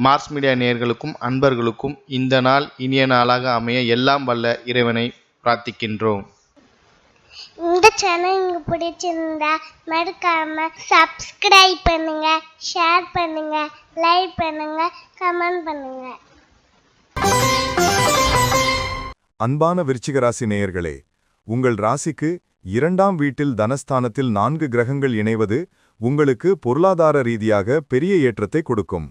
Mars media நேயர்களுக்கும் அன்பர்களுக்கும் இந்த நாள் இனிய நாளாக அமைய எல்லாம் வல்ல இறைவனை பிரார்த்திக்கின்றோம். இந்த சேனல் உங்களுக்கு பிடிச்சிருந்தா மறக்காம சப்ஸ்கிரைப் பண்ணுங்க, ஷேர் பண்ணுங்க, லைக் பண்ணுங்க, கமெண்ட் பண்ணுங்க. அன்பான விருச்சிக ராசி நேயர்களே, உங்கள் ராசிக்கு 2ஆம் வீட்டில் தனஸ்தானத்தில் 4 கிரகங்கள் இணைவது உங்களுக்கு பொருளாதார ரீதியாக பெரிய ஏற்றத்தை கொடுக்கும்.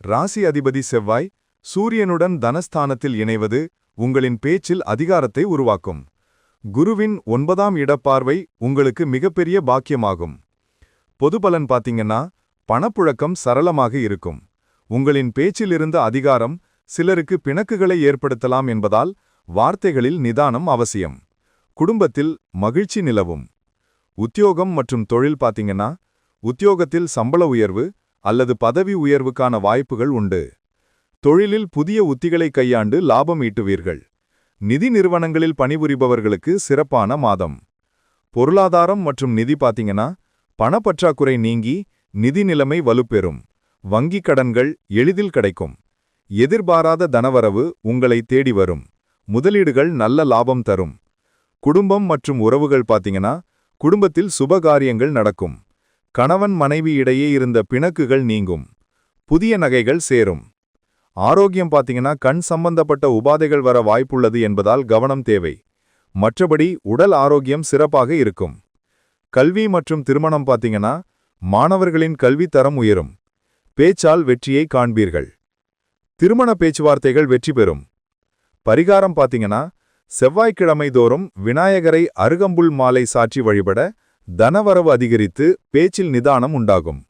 ராசி அதிபதி செவ்வாய் சூரியனுடன் தனஸ்தானத்தில் இணைவது உங்களின் பேச்சில் அதிகாரத்தை உருவாக்கும். குருவின் 9ஆம் இடப்பார்வை உங்களுக்கு மிகப்பெரிய பாக்கியமாகும். பொது பலன் பாத்தீங்கன்னா, பணப்புழக்கம் சரளமாக இருக்கும். உங்களின் பேச்சிலிருந்த அதிகாரம் சிலருக்கு பிணக்குகளை ஏற்படுத்தலாம் என்பதால் வார்த்தைகளில் நிதானம் அவசியம். குடும்பத்தில் மகிழ்ச்சி நிலவும். உத்தியோகம் மற்றும் தொழில் பாத்தீங்கன்னா, உத்தியோகத்தில் சம்பள உயர்வு அல்லது பதவி உயர்வுக்கான வாய்ப்புகள் உண்டு. தொழிலில் புதிய உத்திகளை கையாண்டு லாபம் ஈட்டுவீர்கள். நிதி நிறுவனங்களில் பணிபுரிபவர்களுக்கு சிறப்பான மாதம். பொருளாதாரம் மற்றும் நிதி பாத்தீங்கன்னா, பணப்பற்றாக்குறை நீங்கி நிதி நிலைமை வலுப்பெறும். வங்கிக் கடன்கள் எளிதில் கிடைக்கும். எதிர்பாராத தனவரவு உங்களை தேடி வரும். முதலீடுகள் நல்ல லாபம் தரும். குடும்பம் மற்றும் உறவுகள் பாத்தீங்கன்னா, குடும்பத்தில் சுபகாரியங்கள் நடக்கும். கணவன் மனைவி இடையே இருந்த பிணக்குகள் நீங்கும். புதிய நகைகள் சேரும். ஆரோக்கியம் பாத்தீங்கன்னா, கண் சம்பந்தப்பட்ட உபாதைகள் வர வாய்ப்புள்ளது என்பதால் கவனம் தேவை. மற்றபடி உடல் ஆரோக்கியம் சிறப்பாக இருக்கும். கல்வி மற்றும் திருமணம் பாத்தீங்கன்னா, மாணவர்களின் கல்வி தரம் உயரும். பேச்சால் வெற்றியை காண்பீர்கள். திருமண பேச்சுவார்த்தைகள் வெற்றி பெறும். பரிகாரம் பாத்தீங்கன்னா, செவ்வாய்க்கிழமை தோறும் விநாயகரை அருகம்புல் மாலை சாற்றி வழிபட தனவரவு அதிகரித்து பேச்சில் நிதானம் உண்டாகும்.